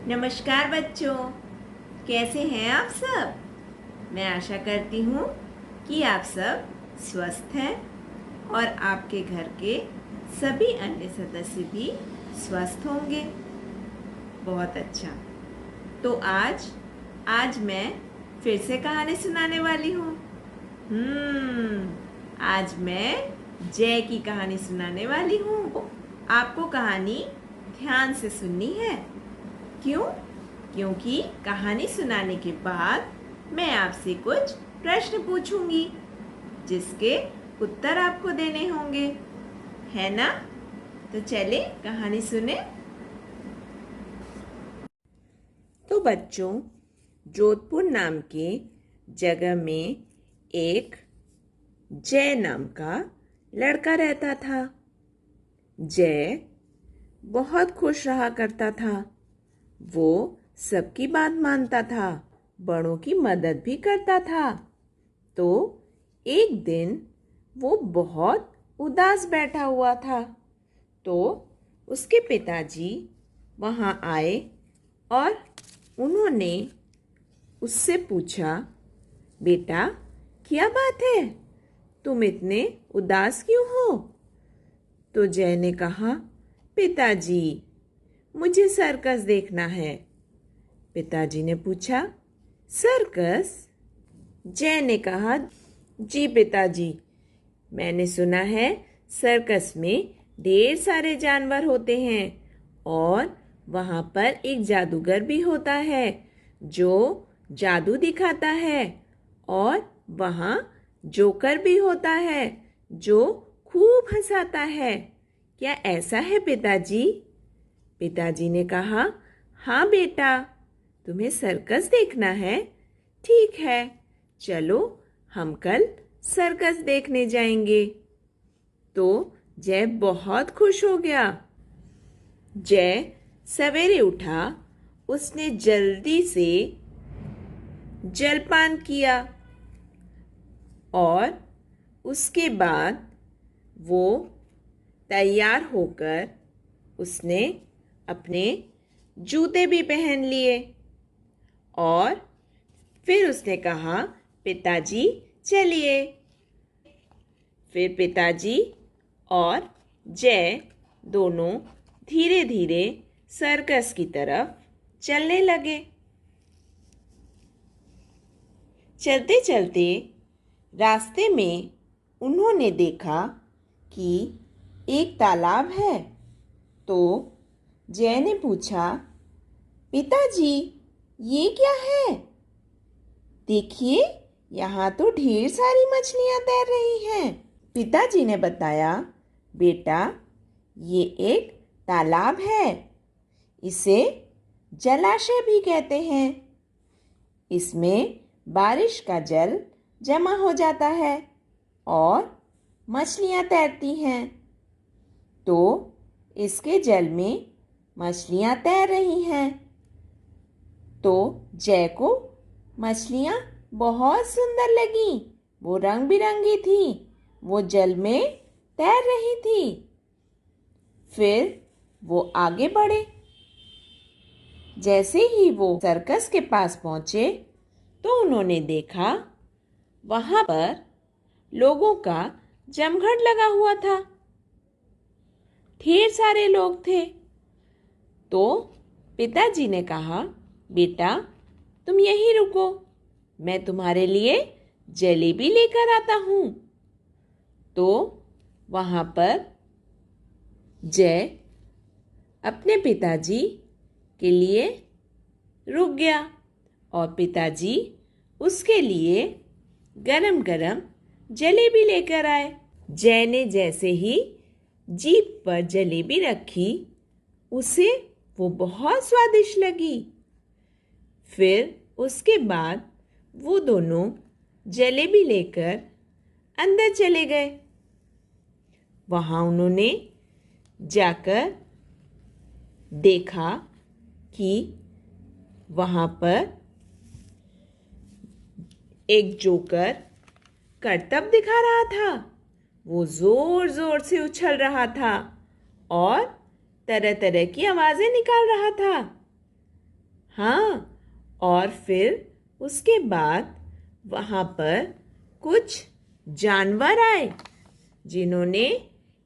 नमस्कार बच्चों, कैसे हैं आप सब। मैं आशा करती हूँ कि आप सब स्वस्थ हैं और आपके घर के सभी अन्य सदस्य भी स्वस्थ होंगे। बहुत अच्छा। तो आज मैं फिर से कहानी सुनाने वाली हूँ। आज मैं जय की कहानी सुनाने वाली हूँ। आपको कहानी ध्यान से सुननी है। क्यों? क्योंकि कहानी सुनाने के बाद मैं आपसे कुछ प्रश्न पूछूंगी जिसके उत्तर आपको देने होंगे, है ना? तो चले कहानी सुने। तो बच्चों, जोधपुर नाम के जगह में एक जय नाम का लड़का रहता था। जय बहुत खुश रहा करता था। वो सबकी बात मानता था, बड़ों की मदद भी करता था। तो एक दिन वो बहुत उदास बैठा हुआ था। तो उसके पिताजी वहाँ आए और उन्होंने उससे पूछा, बेटा क्या बात है, तुम इतने उदास क्यों हो? तो जय ने कहा, पिताजी मुझे सर्कस देखना है। पिताजी ने पूछा, सर्कस? जय ने कहा, जी पिताजी, मैंने सुना है सर्कस में ढेर सारे जानवर होते हैं और वहाँ पर एक जादूगर भी होता है जो जादू दिखाता है, और वहाँ जोकर भी होता है जो खूब हंसाता है। क्या ऐसा है पिताजी? पिताजी ने कहा, हाँ बेटा, तुम्हें सर्कस देखना है? ठीक है, चलो हम कल सर्कस देखने जाएंगे। तो जय बहुत खुश हो गया। जय सवेरे उठा, उसने जल्दी से जलपान किया और उसके बाद वो तैयार होकर उसने अपने जूते भी पहन लिए और फिर उसने कहा, पिताजी चलिए। फिर पिताजी और जय दोनों धीरे धीरे सर्कस की तरफ चलने लगे। चलते चलते रास्ते में उन्होंने देखा कि एक तालाब है। तो जय ने पूछा, पिताजी ये क्या है? देखिए, यहाँ तो ढेर सारी मछलियाँ तैर रही हैं। पिताजी ने बताया, बेटा ये एक तालाब है, इसे जलाशय भी कहते हैं। इसमें बारिश का जल जमा हो जाता है और मछलियाँ तैरती हैं। तो इसके जल में मछलियाँ तैर रही हैं। तो जय को मछलियाँ बहुत सुंदर लगी। वो रंग बिरंगी थी, वो जल में तैर रही थी। फिर वो आगे बढ़े। जैसे ही वो सर्कस के पास पहुंचे तो उन्होंने देखा वहां पर लोगों का जमघट लगा हुआ था। ढेर सारे लोग थे। तो पिताजी ने कहा, बेटा तुम यहीं रुको, मैं तुम्हारे लिए जलेबी लेकर आता हूँ। तो वहाँ पर जय अपने पिताजी के लिए रुक गया और पिताजी उसके लिए गरम गरम जलेबी लेकर आए। जय ने जैसे ही जीभ पर जलेबी रखी, उसे वो बहुत स्वादिष्ट लगी। फिर उसके बाद वो दोनों जलेबी लेकर अंदर चले गए। वहाँ उन्होंने जाकर देखा कि वहाँ पर एक जोकर करतब दिखा रहा था। वो जोर जोर से उछल रहा था और तरह तरह की आवाजें निकाल रहा था। हाँ, और फिर उसके बाद वहाँ पर कुछ जानवर आए जिन्होंने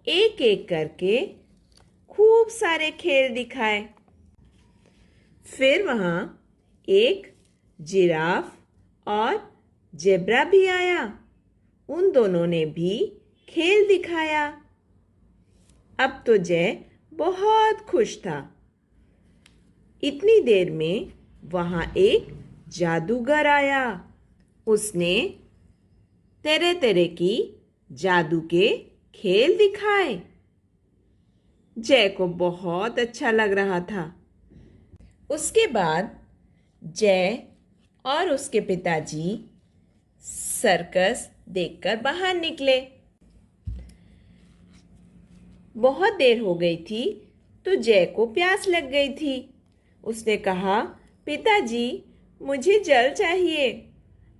एक एक करके खूब सारे खेल दिखाए। फिर वहाँ एक जिराफ और जेब्रा भी आया। उन दोनों ने भी खेल दिखाया। अब तो जय बहुत खुश था। इतनी देर में वहाँ एक जादूगर आया। उसने तरह तरह की जादू के खेल दिखाए। जय को बहुत अच्छा लग रहा था। उसके बाद जय और उसके पिताजी सर्कस देखकर बाहर निकले। बहुत देर हो गई थी तो जय को प्यास लग गई थी। उसने कहा, पिताजी मुझे जल चाहिए,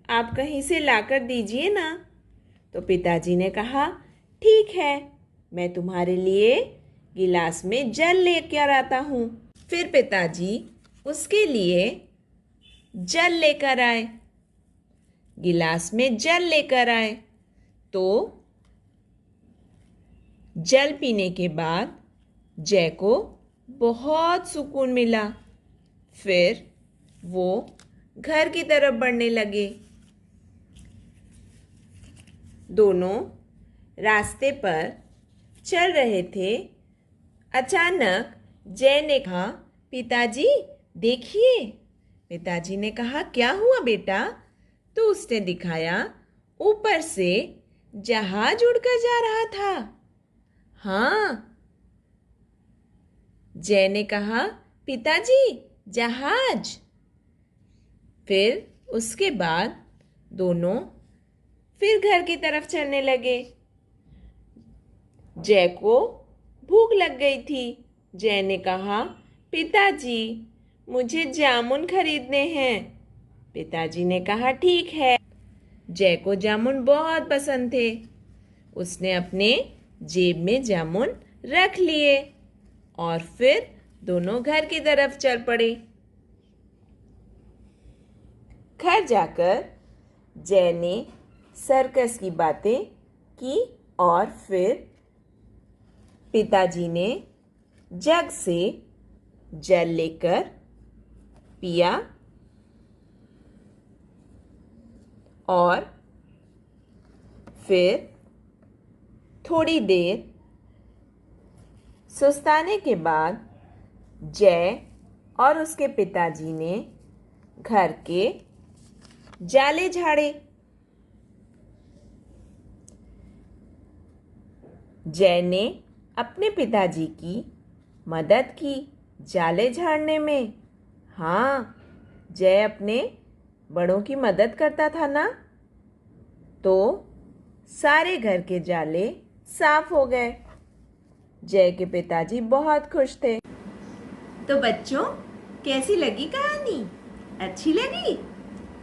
आप कहीं से लाकर दीजिए ना। तो पिताजी ने कहा, ठीक है, मैं तुम्हारे लिए गिलास में जल लेकर आता हूँ। फिर पिताजी उसके लिए जल लेकर आए, गिलास में जल लेकर आए। तो जल पीने के बाद जय को बहुत सुकून मिला। फिर वो घर की तरफ बढ़ने लगे। दोनों रास्ते पर चल रहे थे। अचानक जय ने कहा, पिताजी देखिए। पिताजी ने कहा, क्या हुआ बेटा? तो उसने दिखाया, ऊपर से जहाज उड़कर जा रहा था। हाँ। जय ने कहा, पिताजी जहाज। फिर उसके बाद दोनों फिर घर की तरफ चलने लगे। जय को भूख लग गई थी। जय ने कहा, पिताजी मुझे जामुन खरीदने हैं। पिताजी ने कहा, ठीक है। जय को जामुन बहुत पसंद थे। उसने अपने जेब में जामुन रख लिए और फिर दोनों घर की तरफ चल पड़े। घर जाकर जय ने सर्कस की बातें की और फिर पिताजी ने जग से जल लेकर पिया और फिर थोड़ी देर सुस्ताने के बाद जय और उसके पिताजी ने घर के जाले झाड़े। जय ने अपने पिताजी की मदद की जाले झाड़ने में। हाँ, जय अपने बड़ों की मदद करता था ना, तो सारे घर के जाले साफ हो गए। जय के पिताजी बहुत खुश थे। तो बच्चों, कैसी लगी कहानी? अच्छी लगी?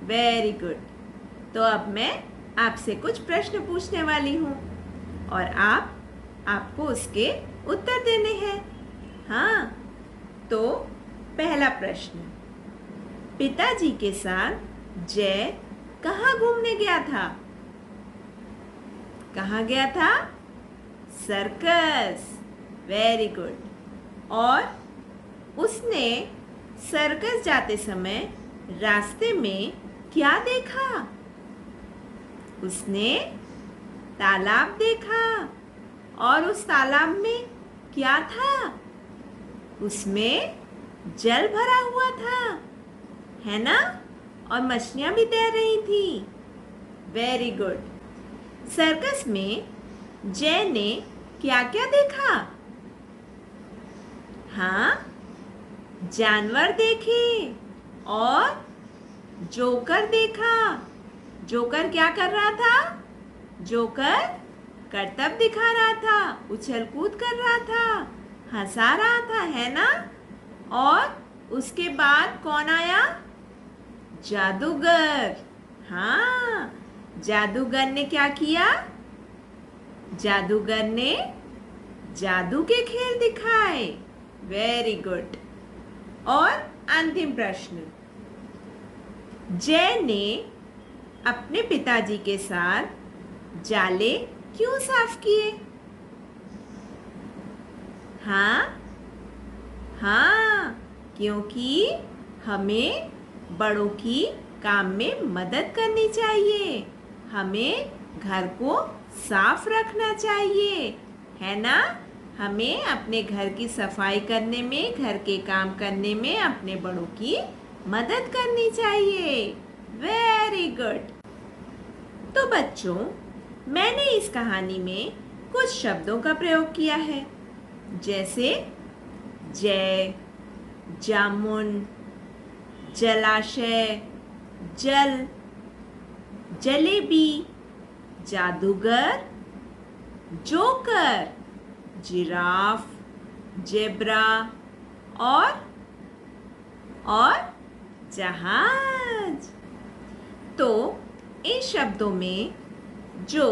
Very good. तो अब मैं आपसे कुछ प्रश्न पूछने वाली हूँ और आपको उसके उत्तर देने हैं। हाँ, तो पहला प्रश्न, पिताजी के साथ जय कहाँ घूमने गया था? कहाँ गया था? सर्कस। Very good. और उसने सर्कस जाते समय रास्ते में क्या देखा? उसने तालाब देखा। और उस तालाब में क्या था? उसमें जल भरा हुआ था, है ना? और मछलियां भी तैर रही थी। Very good. सर्कस में जय ने क्या क्या देखा? हाँ, जानवर देखे और जोकर देखा। जोकर क्या कर रहा था? जोकर करतब दिखा रहा था, उछल कूद कर रहा था, हंसा रहा था, है ना? और उसके बाद कौन आया? जादूगर। हाँ, जादूगर ने क्या किया? जादूगर ने जादू के खेल दिखाए। Very good. और अंतिम प्रश्न, जय ने अपने पिताजी के साथ जाले क्यों साफ किए? हाँ हाँ, क्योंकि हमें बड़ों की काम में मदद करनी चाहिए, हमें घर को साफ रखना चाहिए, है ना? हमें अपने घर की सफाई करने में, घर के काम करने में अपने बड़ों की मदद करनी चाहिए। Very good. तो बच्चों, मैंने इस कहानी में कुछ शब्दों का प्रयोग किया है, जैसे जय, जामुन, जलाशय, जल, जलेबी, जादूगर, जोकर, जिराफ, जेब्रा और जहाज। तो इन शब्दों में जो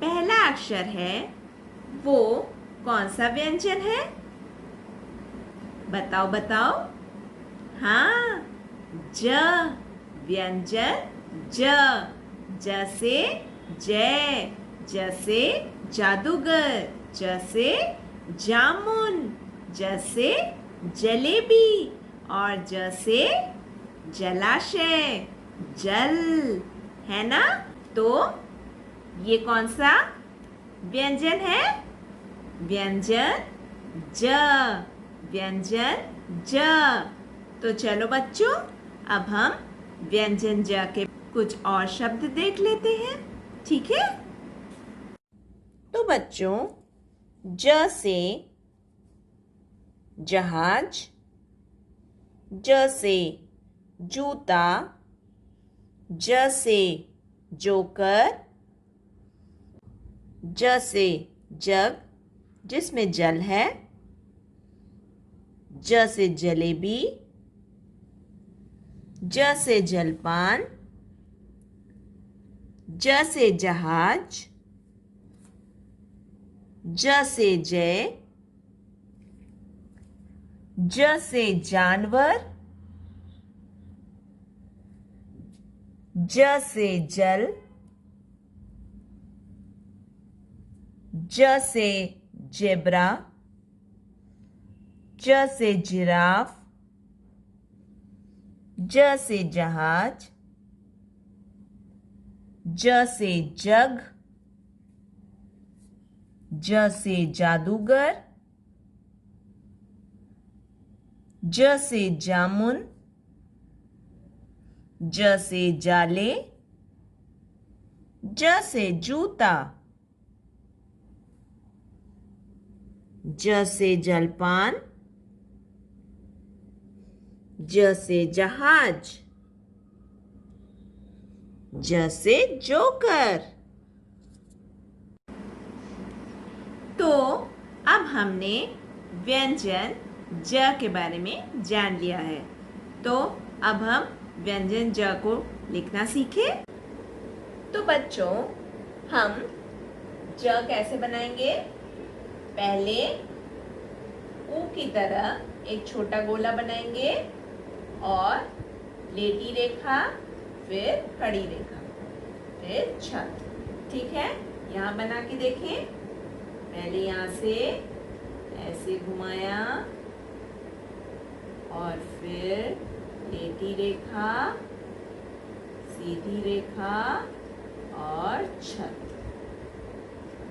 पहला अक्षर है वो कौन सा व्यंजन है? बताओ बताओ। हाँ, ज व्यंजन ज। ज से जय, ज से जादूगर, ज से जामुन, ज से जलेबी और ज से जलाशय, जल, है ना? तो ये कौन सा व्यंजन है? व्यंजन ज, व्यंजन ज। तो चलो बच्चों, अब हम व्यंजन ज के कुछ और शब्द देख लेते हैं, ठीक है? तो बच्चों, ज से जहाज, ज से जूता, ज से जोकर, ज से जग जिसमें जल है, ज से जलेबी, ज से जलपान, ज से जहाज, ज से जय, ज से जानवर, ज से जल, ज से जेब्रा, ज से जिराफ, ज से जहाज, ज से जग, ज से जादूगर, ज से जामुन, ज से जाले, ज से जूता, ज से जलपान, ज से जहाज, ज से जोकर। तो अब हमने व्यंजन ज के बारे में जान लिया है। तो अब हम व्यंजन ज को लिखना सीखें। तो बच्चों, हम ज कैसे बनाएंगे? पहले ऊ की तरह एक छोटा गोला बनाएंगे और लेटी रेखा, फिर खड़ी रेखा, फिर छत। ठीक है, यहाँ बना के देखें। पहले यहाँ से ऐसे घुमाया और फिर लेटी रेखा, सीधी रेखा और छत।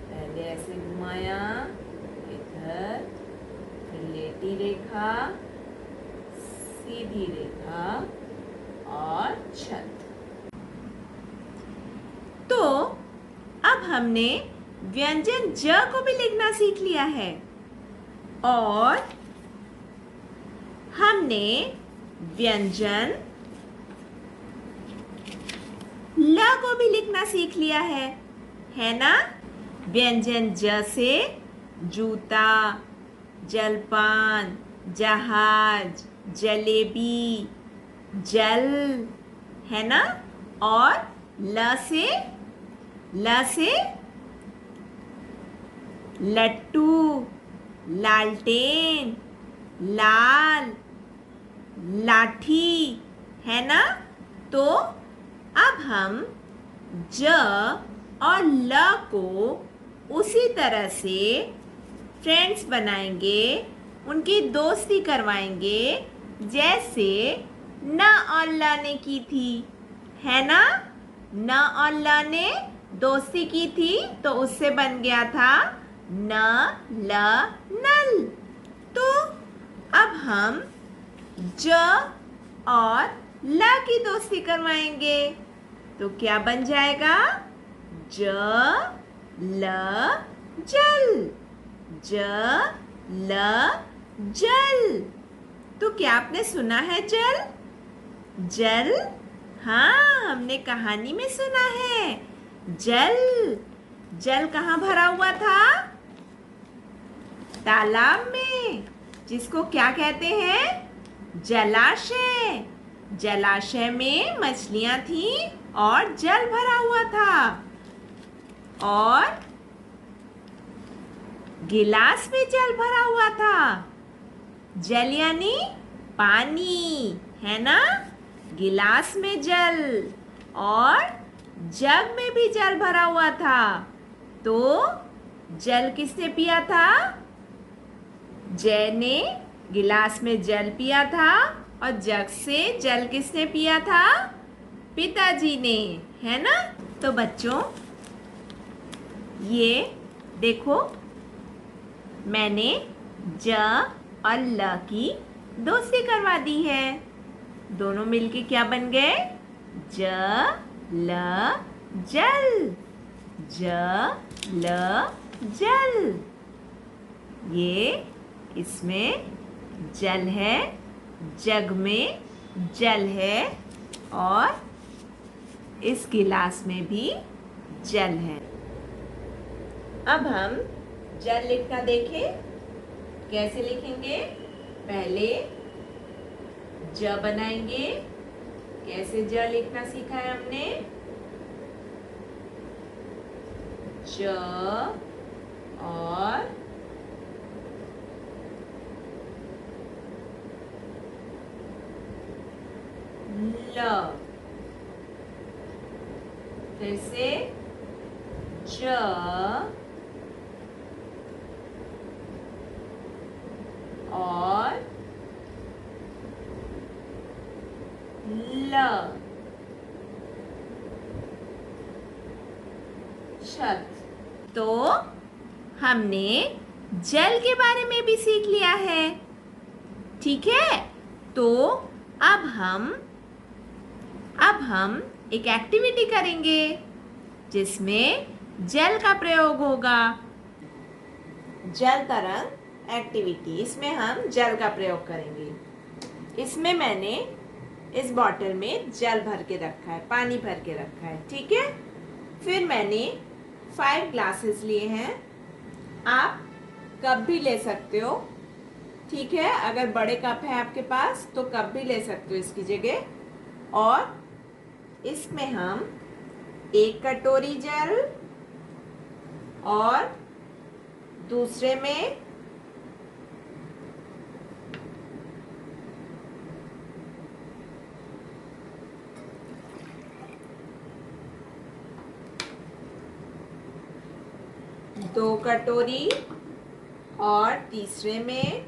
पहले ऐसे घुमाया, इधर, फिर लेटी रेखा, सीधी रेखा और छत। तो अब हमने व्यंजन ज को भी लिखना सीख लिया है और हमने व्यंजन ल को भी लिखना सीख लिया है ना? व्यंजन ज से जूता, जलपान, जहाज, जलेबी, जल, है ना? और ल से लट्टू, लालटेन, लाल, लाठी, है ना। तो अब हम ज और ल को उसी तरह से फ्रेंड्स बनाएंगे, उनकी दोस्ती करवाएंगे जैसे न और ल ने की थी, है ना। न और ल ने दोस्ती की थी तो उससे बन गया था न ल नल। तो अब हम ज और ल की दोस्ती करवाएंगे तो क्या बन जाएगा? ज ल जल, ज ल जल। तो क्या आपने सुना है जल? जल, हाँ, हमने कहानी में सुना है जल। जल कहाँ भरा हुआ था? तालाब में, जिसको क्या कहते हैं? जलाशय। जलाशय में मछलियां थीं और जल भरा हुआ था। और गिलास में जल भरा हुआ था। जल यानी पानी, है ना। गिलास में जल और जग में भी जल भरा हुआ था। तो जल किसने पिया था? जय ने गिलास में जल पिया था और जग से जल किसने पिया था? पिताजी ने, है ना। तो बच्चों, ये देखो, मैंने ज और ल की दोस्ती करवा दी है। दोनों मिलके क्या बन गए? ज ल जल, ज ल जल। ये इसमें जल है, जग में जल है और इस गिलास में भी जल है। अब हम जल लिखना देखें। कैसे लिखेंगे? पहले ज बनाएंगे। कैसे ज लिखना सीखा है हमने? ज और ल। फिर से ज और ल। छत। तो हमने जल के बारे में भी सीख लिया है, ठीक है। तो अब हम एक एक्टिविटी करेंगे जिसमें जल का प्रयोग होगा। जल तरंग एक्टिविटी, इसमें हम जल का प्रयोग करेंगे। इसमें मैंने इस बॉटल में जल भर के रखा है, पानी भर के रखा है, ठीक है। फिर मैंने 5 ग्लासेस लिए हैं। आप कप भी ले सकते हो, ठीक है। अगर बड़े कप है आपके पास तो कप भी ले सकते हो इसकी जगह। और इसमें हम 1 कटोरी जल और दूसरे में दो कटोरी और तीसरे में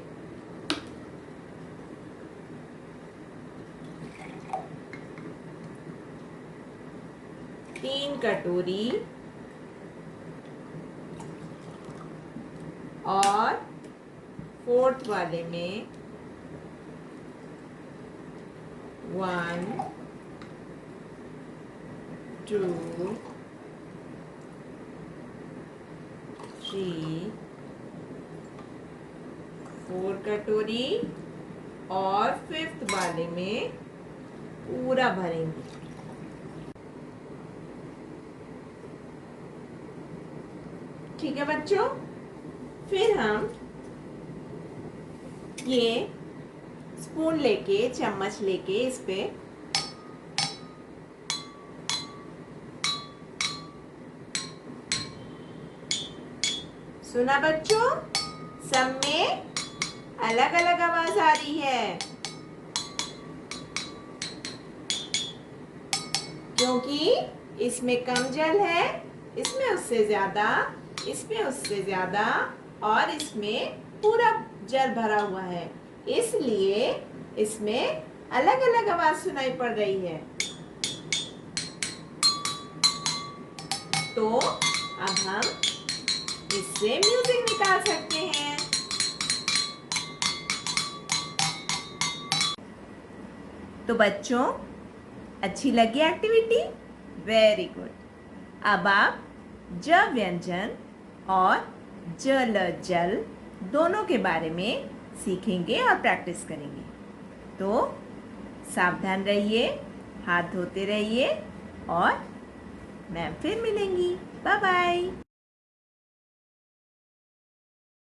3 कटोरी और 4th वाले में 1 2 3 4 कटोरी और 5th वाले में पूरा भरेंगे। ठीक है बच्चों। फिर हम ये स्पून लेके, चम्मच लेके इस पे सुना बच्चों? सब में अलग अलग आवाज आ रही है। क्योंकि इसमें कम जल है, इसमें उससे ज्यादा, इसमें उससे ज्यादा और इसमें पूरा जल भरा हुआ है, इसलिए इसमें अलग अलग आवाज सुनाई पड़ रही है। तो अब हम इससे म्यूजिक निकाल सकते हैं। तो बच्चों, अच्छी लगी एक्टिविटी? Very good. अब आप ज व्यंजन और जल जल दोनों के बारे में सीखेंगे और प्रैक्टिस करेंगे। तो सावधान रहिए, हाथ धोते रहिए और मैम फिर मिलेंगी। Bye bye.